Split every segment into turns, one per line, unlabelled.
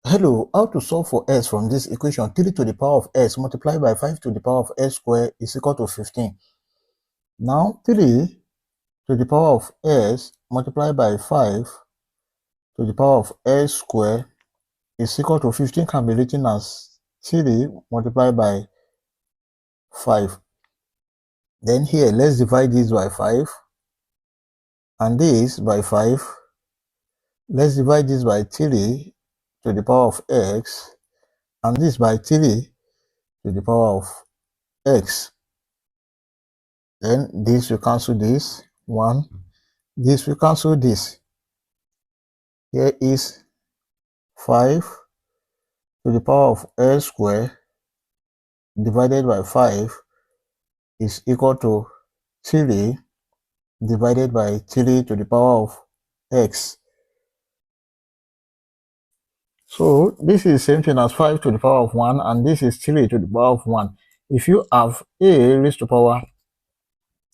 Hello, how to solve for s from this equation? 3 to the power of s multiplied by 5 to the power of s squared is equal to 15. Now, 3 to the power of s multiplied by 5 to the power of s squared is equal to 15 can be written as 3 multiplied by 5. Then here, let's divide this by 5 and this by 5. Let's divide this by 3 to the power of x and this by 3 to the power of x. Then this will cancel this, 1. This will cancel this. Here is 5 to the power of s squared divided by 5 is equal to 3 divided by 3 to the power of x. So this is the same thing as 5 to the power of 1 and this is 3 to the power of 1. If you have a raised to power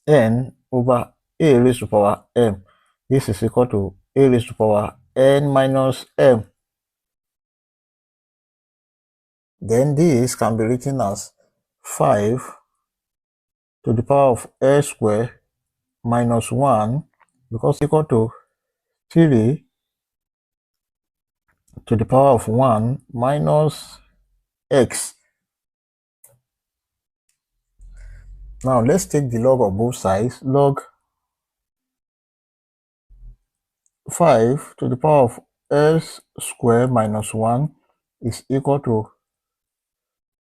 n over a raised to power m, this is equal to a raised to power n minus m. Then this can be written as 5 to the power of s squared minus 1 because equal to 3 to the power of 1 minus x. Now let's take the log of both sides. Log 5 to the power of s squared minus 1 is equal to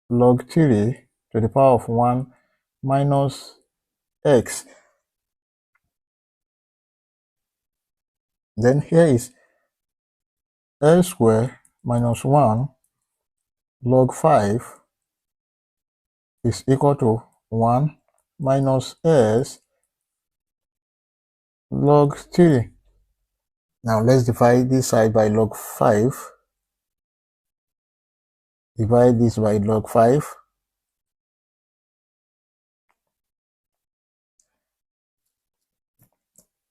log 3 to the power of 1 minus x. Then here is s squared minus 1 log 5 is equal to 1 minus s log 3. Now let's divide this side by log 5. Divide this by log 5.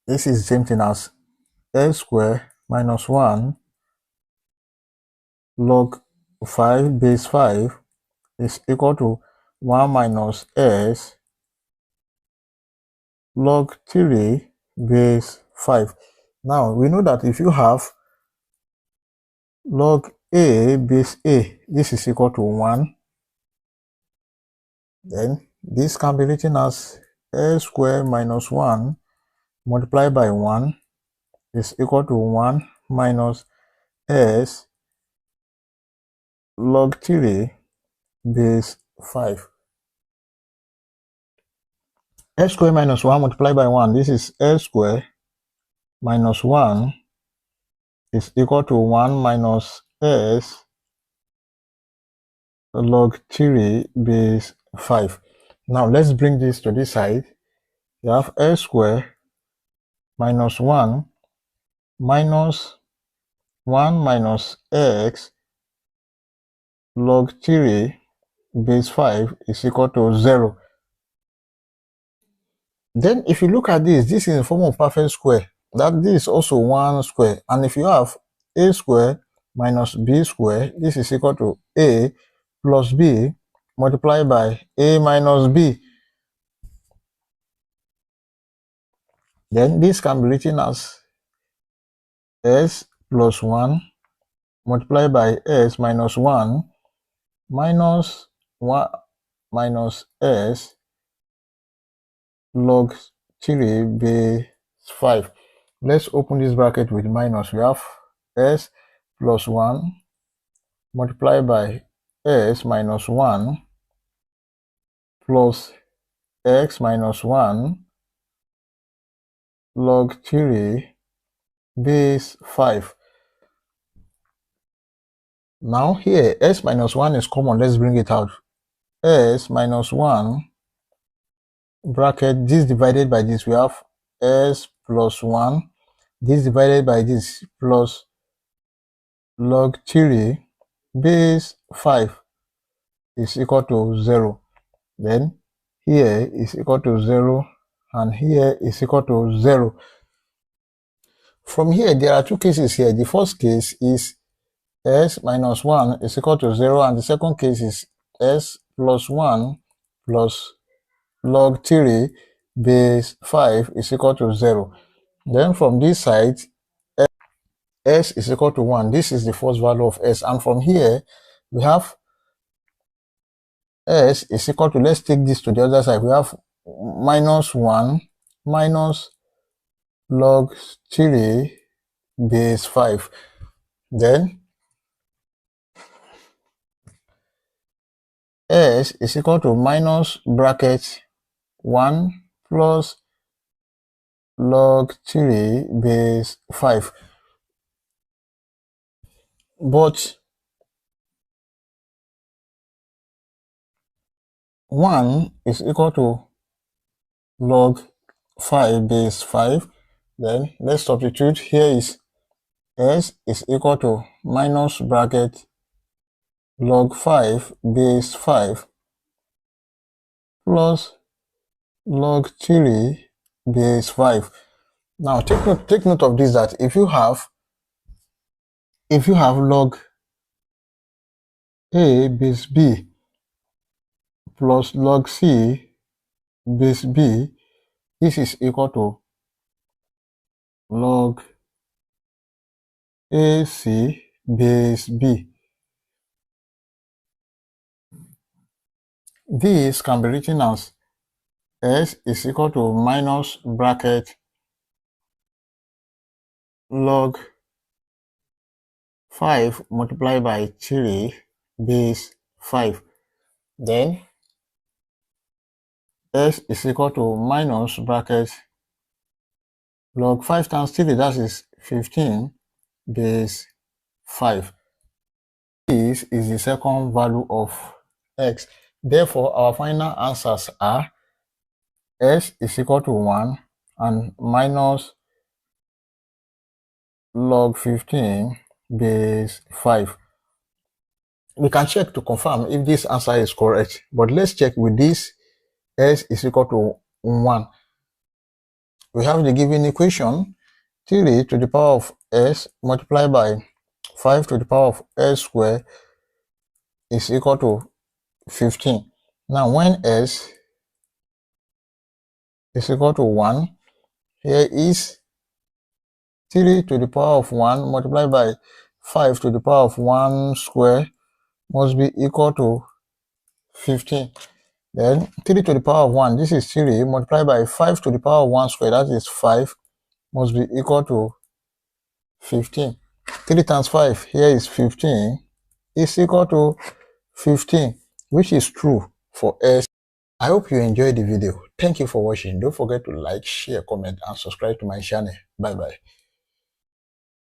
This is the same thing as s squared minus 1 log 5 base 5 is equal to 1 minus s log 3 base 5. Now we know that if you have log a base a, this is equal to 1. Then this can be written as s squared minus 1 multiplied by 1 is equal to 1 minus s log 3 base 5. S squared minus 1 multiplied by 1, this is s squared minus 1 is equal to 1 minus s log 3 base 5. Now let's bring this to this side. You have s squared minus 1 minus 1 minus x log 3 base 5 is equal to 0. Then if you look at this is in the form of perfect square. That this is also 1 square. And if you have a square minus b square, this is equal to a plus b multiplied by a minus b. Then this can be written as s plus 1 multiplied by s minus 1 minus 1 minus s log 3 base 5. Let's open this bracket with minus. We have s plus 1 multiplied by s minus 1 plus x minus 1 log 3 base 5. Now here s minus 1 is common. Let's bring it out. S minus 1 bracket this divided by this, we have s plus 1, this divided by this plus log 3 base 5 is equal to 0. Then here is equal to 0 and here is equal to 0. From here there are two cases here. The first case is s minus 1 is equal to 0, and the second case is s plus 1 plus log 3 base 5 is equal to 0. Then from this side, s is equal to 1. This is the first value of s. And from here, we have s is equal to, let's take this to the other side. We have minus 1 minus log 3 base 5. Then s is equal to minus bracket 1 plus log 3 base 5. But 1 is equal to log 5 base 5. Then let's substitute. Here is s is equal to minus bracket log 5 base 5 plus log 3 base 5. Now take note of this, that if you have log a base b plus log c base b, this is equal to log ac base b. This can be written as s is equal to minus bracket log 5 multiplied by 3 base 5. Then s is equal to minus bracket log 5 times 3, that is 15 base 5. This is the second value of x. Therefore, our final answers are s is equal to 1 and minus log 15 base 5. We can check to confirm if this answer is correct, but let's check with this s is equal to 1. We have the given equation 3 to the power of s multiplied by 5 to the power of s squared is equal to 15. Now when s is equal to 1, here is 3 to the power of 1 multiplied by 5 to the power of 1 square must be equal to 15. Then 3 to the power of 1, this is 3, multiplied by 5 to the power of 1 square, that is 5, must be equal to 15. 3 times 5, here is 15, is equal to 15, which is true for s. I hope you enjoyed the video. Thank you for watching. Don't forget to like, share, comment, and subscribe to my channel. Bye bye.